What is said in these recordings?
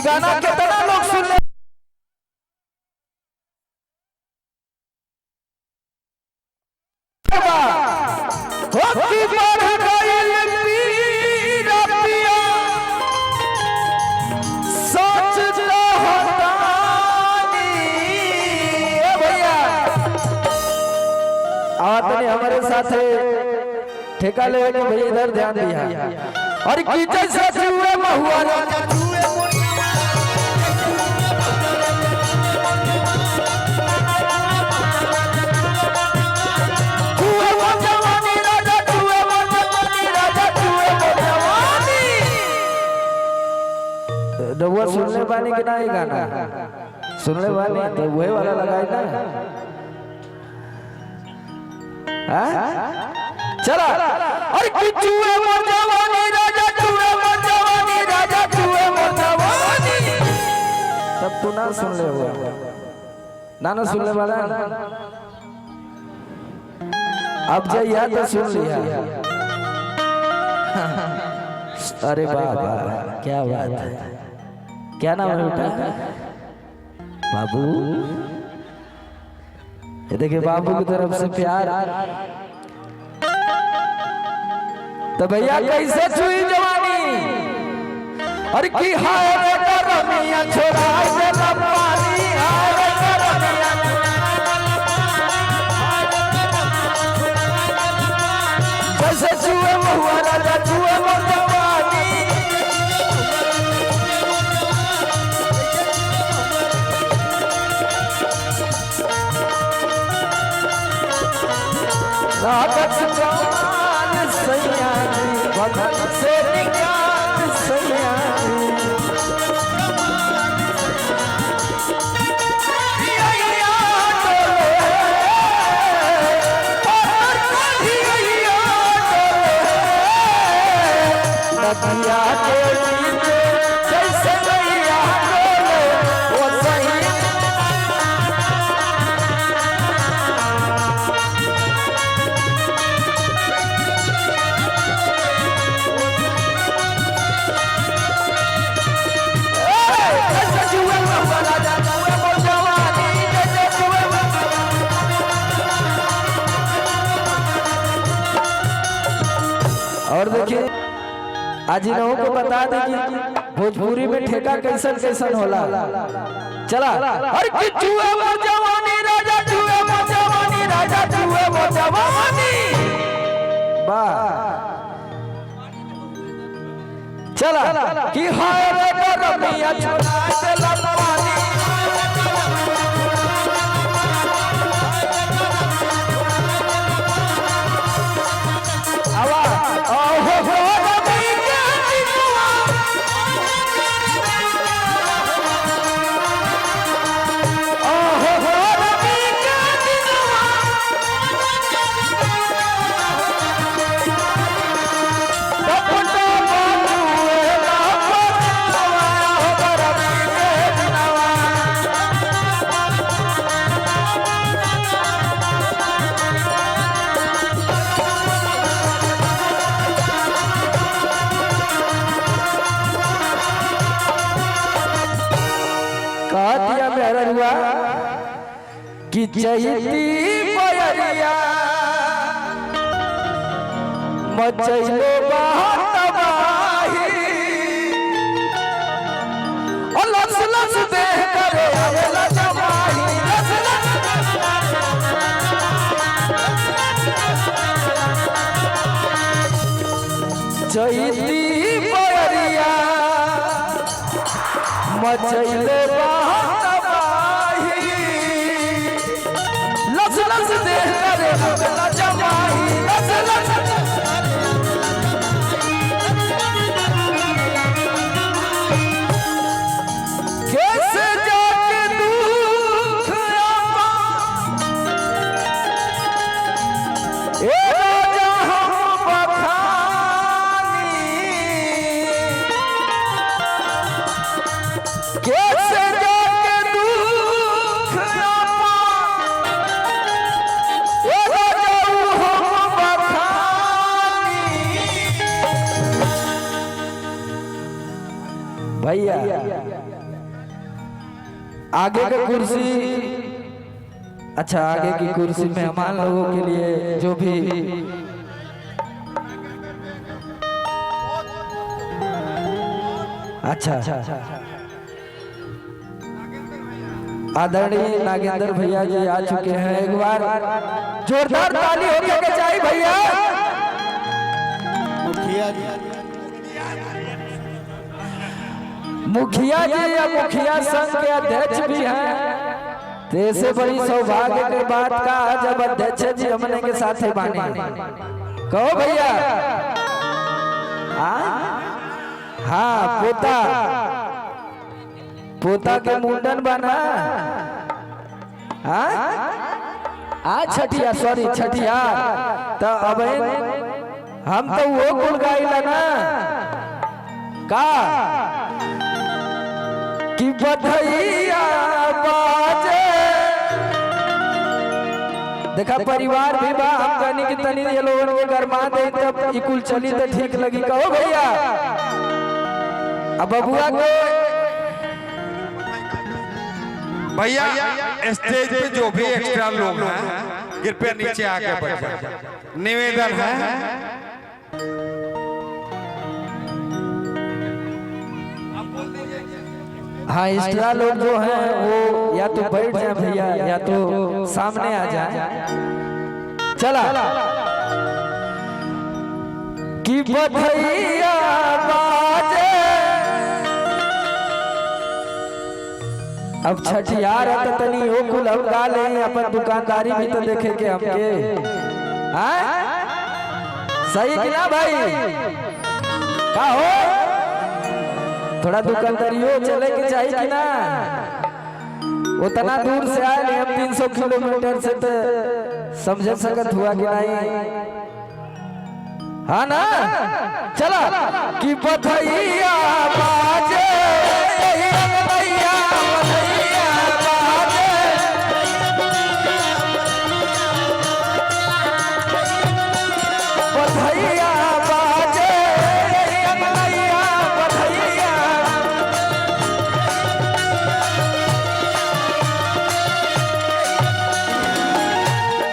गाना कितना लोग सुन ले हमारे साथ ठेका ले भैया इधर ध्यान दिया और कीचड़ से छुए महुआ रउआ सुनने वाली कि ना ये गाना सुनने वाली तो वही वाला लगाए ना चला अरे चूहे मोर जवानी राजा चूहे मोर जवानी राजा चूहे मोर जवानी तब तू ना सुन ले हुआ ना सुनने वाला अब जाइए तो सुन लिया अरे बाबा क्या बात है क्या नाम है बेटा बाबू ये देखिए बाबू की तरफ से प्यार तो भैया कैसे छुई जवानी और की हाय रे करमिया छोड़ा दे पानी हाय रे करमिया कैसे छुए महुआ राजा छुए मोर जवानी रागत जान सैया भगत से निकाल सैया नदिया के नीचे जैसे नैया वो सही और देखिए आज इन लोगों को बता दें कि भोजपुरी में ठेका कैसन कैसन होला चला अरे चूहे वो जवानी राजा चूहे वो जवानी राजा चूहे वो जवानी वाह चला कि हाय रे करमिया छोड़ा दे पानी कि चैती बयरिया मचैलो तबाही और लस लस देह करे आवेला जमाही लस लस चैती बयरिया मचैलो लस देह करे आवेला जमाही लस लस कैसे जाके दुख ए राजा हम बखानी कैसे जाके दुख ए राजा भैया आगे का कुर्सी, अच्छा आगे की कुर्सी मेहमान लोगों के लिए जो भी अच्छा आदरणीय नागेंद्र भैया जी आ चुके हैं। एक बार जोरदार ताली होने के चाहिए भैया। मुखिया जी या मुखिया संघ के अध्यक्ष भी हैं। तो ऐसे बड़ी सौभाग्य की बात का जब अध्यक्ष जी हमने के साथ ही बानी कहो भैया। हाँ पोता के मुंडन बना। छठिया सॉरी छठिया तो अब हम तो वो गुण गाइला ना का कि बधैया बाजे। देखा परिवार भी बा हम कहनी कि तनी ये लोगन के गरमा दे तब इकुल चली तो ठीक लगी कहो भैया। अब बबुआ के भैया स्टेज पे जो भी एक्स्ट्रा लोग हैं कृपया नीचे आके बैठ जाए। निवेदन है हाँ एक्स्ट्रा लोग जो हैं वो या तो बैठ जाए भैया या तो सामने आ जाए। चला कि बधैया बाजे। अब छठियार है तो तनी हो कुल हम गा ले अपन दुकानदारी भी तो देखे के हमके सही कि ना भाई का हो थोड़ा दुकानदारियों चले के चाहिए कि ना। उतना दूर से आए हम 300 किलोमीटर से तो समझ सकत हुआ कि नहीं। हाँ ना चला कि बधैया बाजे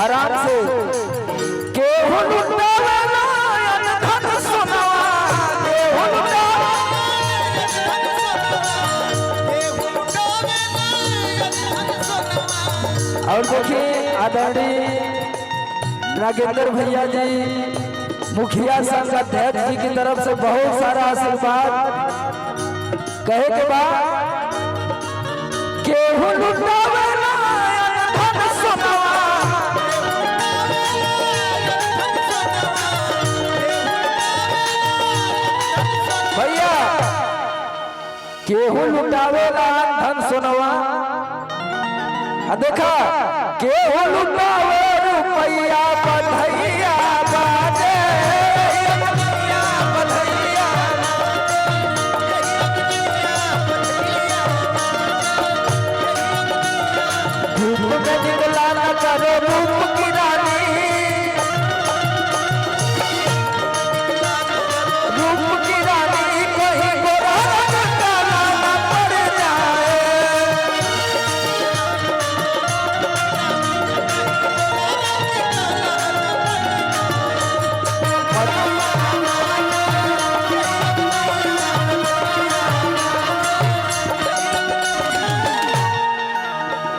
आराम से और देखिए आदरणीय नागेंद्र भैया जी मुखिया संघ अध्यक्ष जी की तरफ से बहुत सारा आशीर्वाद कहे के बाद केहू लुटावे भैया केहू लुटावेला धन सोनवा। देखा केहू लुटावे रुपैया बधैया बाजे धूप में निकला न करो रूप की रानी। रूप की रानी कोई गोरा काला न पड़ जाए।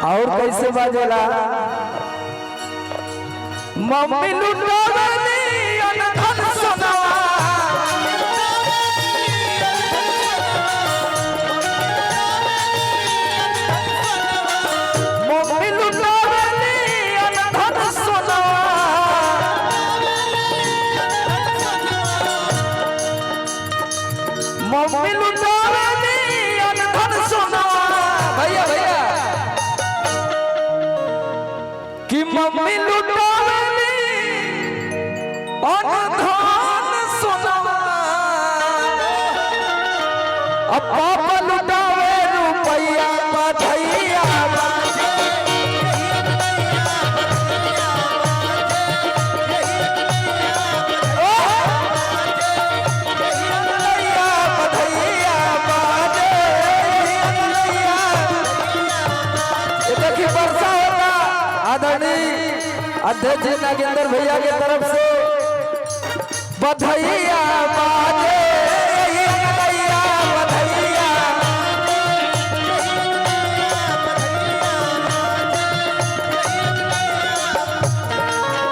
और कैसे बाजेला मम्मी लुटावली अनधन सोनवा। मम्मी लुटावली अनधन सोनवा। मम्मी लुटावली अनधन सोनवा। भैया भैया कि मम्मी लुटावली अनधन सोनवा। अब पापा लुटावे रुपैया बधैया बधैया बाजे। अध्यक्ष नागेंद्र भैया के तरफ से बधाइया बाजे बधाइया बधाइया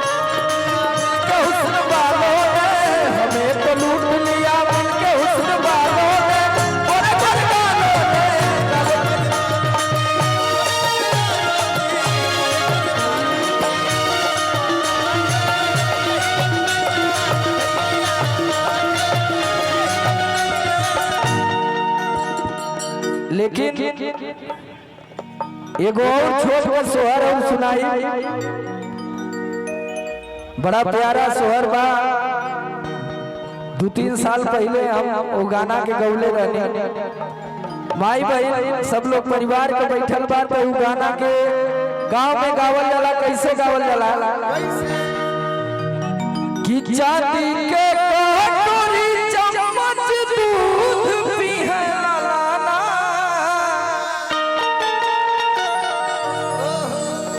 के हुस्न वालों ने हमें तो लूट लिया उनके हुस्न वालों ने और बरगानों ने लेकिन एगो और छोट का सोहर और सुनाई बड़ा प्यारा सोहर बा 2-3 साल पहले हम वो गाना के गौले रहने माई बहन सब लोग परिवार के बैठल बा तो वो गाना के गांव में गावल जाला कैसे गावल जाला कि चांदी के